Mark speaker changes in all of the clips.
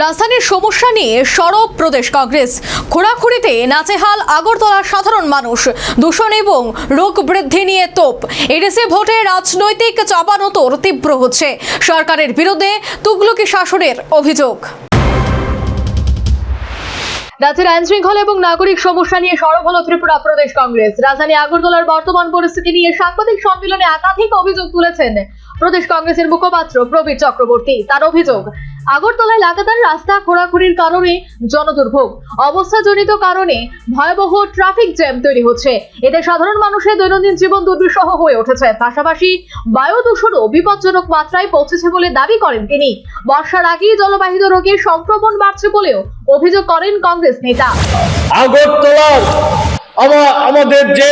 Speaker 1: রাজধানীর সমস্যা নিয়ে সরব প্রদেশ কংগ্রেস। খোঁড়াখুড়িতে নাচেহাল আগরতলার সাধারণ মানুষ। দূষণ এবং রোগ বৃদ্ধি নিয়ে তোপ। এডিসি ভোটে রাজনৈতিক চাপানোতর তীব্র হচ্ছে। সরকারের বিরুদ্ধে তুগলকি শাসনের অভিযোগ। রাজ্যের আইন শৃঙ্খলা এবং নাগরিক সমস্যা নিয়ে সরব হলো ত্রিপুরা প্রদেশ কংগ্রেস। রাজধানী আগরতলার বর্তমান পরিস্থিতি নিয়ে সাংবাদিক সম্মেলনে একাধিক অভিযোগ তুলেছেন প্রদেশ কংগ্রেসের মুখপাত্র প্রবীর চক্রবর্তী। তার অভিযোগ, আগরতলায় লাগাতার রাস্তা খোঁড়াখুড়ির কারণে জনদুর্ভোগ, অবস্থাজনিত কারণে ভয়াবহ ট্রাফিক জ্যাম তৈরি হচ্ছে। এতে সাধারণ মানুষের দৈনন্দিন জীবন দুর্বিষহ হয়ে উঠেছে। পাশাপাশি বায়ু দূষণও বিপজ্জনক মাত্রায় পৌঁছেছে বলে দাবি করেন তিনি। বর্ষার আগেই জলবাহিত রোগের সংক্রমণ বাড়ছে বলেও অভিযোগ করেন কংগ্রেস নেতা।
Speaker 2: আগরতলার আমাদের যে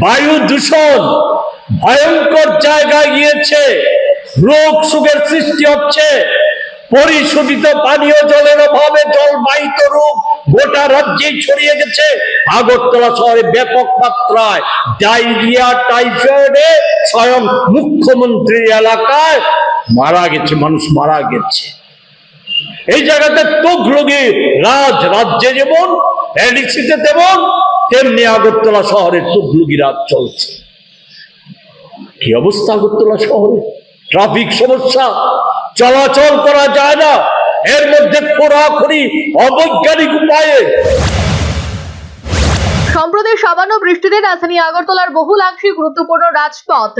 Speaker 2: বায়ু দূষণ ভয়ঙ্কর জায়গায় গিয়েছে, রোগ সুখের সৃষ্টি হচ্ছে, পরিশোধিত পানীয় জলের অভাবে জলবাহিত রোগ গোটা রাজ্যে ছড়িয়ে গেছে। আগরতলা শহরে ব্যাপক মাত্রায় ডায়রিয়া, টাইফয়েডে স্বয়ং মুখ্যমন্ত্রীর এলাকায় মানুষ মারা গেছে। এই জায়গাতে তুগলকি রাজ্যে যেমন এডিসিতে তেমন তেমনি আগরতলা শহরে তুগলকি রাজ চলছে। কি অবস্থা আগরতলা শহরে? ট্রাফিক সমস্যা, চলাচল করা যায় না, এর মধ্যে খোঁড়াখুড়ি অবৈজ্ঞানিক উপায়ে।
Speaker 1: সম্প্রতি সামান্য বৃষ্টিতে রাজধানী আগরতলার বহুলাংশে গুরুত্বপূর্ণ রাজপথ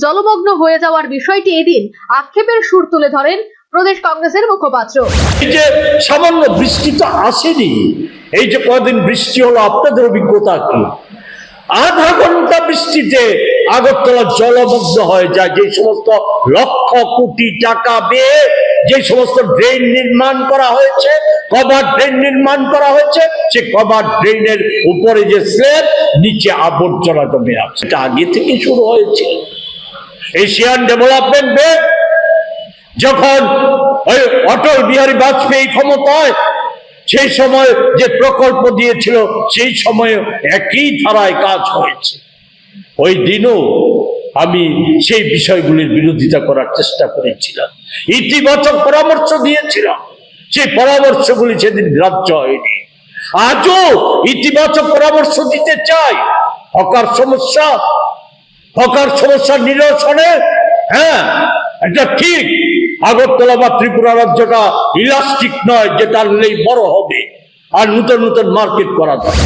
Speaker 1: জলমগ্ন হয়ে যাওয়ার বিষয়টি এদিন আক্ষেপের সুর তুলে ধরেন প্রদেশ কংগ্রেসের মুখপাত্র।
Speaker 2: এই যে সামান্য বৃষ্টি তো আসেনি, এই যে কদিন বৃষ্টি হলো, আপনাদের অভিজ্ঞতা কি? আধা ঘন্টা বৃষ্টিতে আগরতলা জলমগ্ন হয়ে যায়। যে সমস্ত লক্ষ কোটি টাকা দিয়ে যে সমস্ত ড্রেন নির্মাণ করা হয়েছে, কভার ড্রেন নির্মাণ করা হয়েছে, সে কভার ড্রেনের উপরে যে স্ল্যাব, নিচে আবর্জনা জমে আছে। এটা আগে থেকে শুরু হয়েছে। এশিয়ান ডেভেলপমেন্ট ব্যাংক যখন ওই অটল বিহারী বাজপেয়ী ক্ষমতায়, সেই সময় যে প্রকল্প দিয়েছিল, সেই সময়ে একই ধারায় কাজ হয়েছে। ওই দিনও আমি সেই বিষয়গুলির বিরোধিতা করার চেষ্টা করেছিলাম, ইতিবাচক পরামর্শ দিয়েছিলাম। সেই পরামর্শগুলি সেদিন গ্রাহ্য হয়নি। আজও ইতিবাচক পরামর্শ দিতে চাই। হকার সমস্যা নিরসনে, হ্যাঁ, এটা ঠিক। আগরতলা বা ত্রিপুরা রাজ্যটা ইলাস্টিক নয়, যেটা নিলেই বড় হবে, আর নতুন নতুন মার্কেট করা যায়।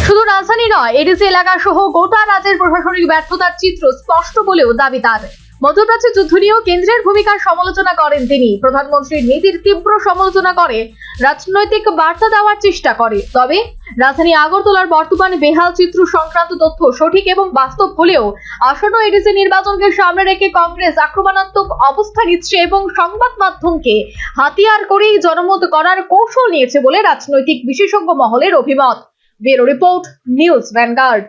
Speaker 1: শুধু রাজধানী নয়, এডিসি এলাকা সহ গোটা রাজ্যের প্রশাসনিক ব্যর্থতার চিত্র স্পষ্ট বলেও দাবি তার। মধ্যপ্রাচ্যে যুদ্ধ নিয়েও কেন্দ্রের ভূমিকার সমালোচনা করেন তিনি। প্রধানমন্ত্রীর নীতির তীব্র সমালোচনা করে রাজনৈতিক বার্তা দেওয়ার চেষ্টা করে। তবে রাজধানী আগরতলার বর্তমানে বেহাল চিত্র সংক্রান্ত তথ্য সঠিক এবং বাস্তব হলেও আসন্ন এডিসি নির্বাচনকে সামনে রেখে কংগ্রেস আক্রমণাত্মক অবস্থা নিচ্ছে এবং সংবাদ মাধ্যমকে হাতিয়ার করেই জনমত করার কৌশল নিয়েছে বলে রাজনৈতিক বিশেষজ্ঞ মহলের অভিমত। Bureau report, news vanguard.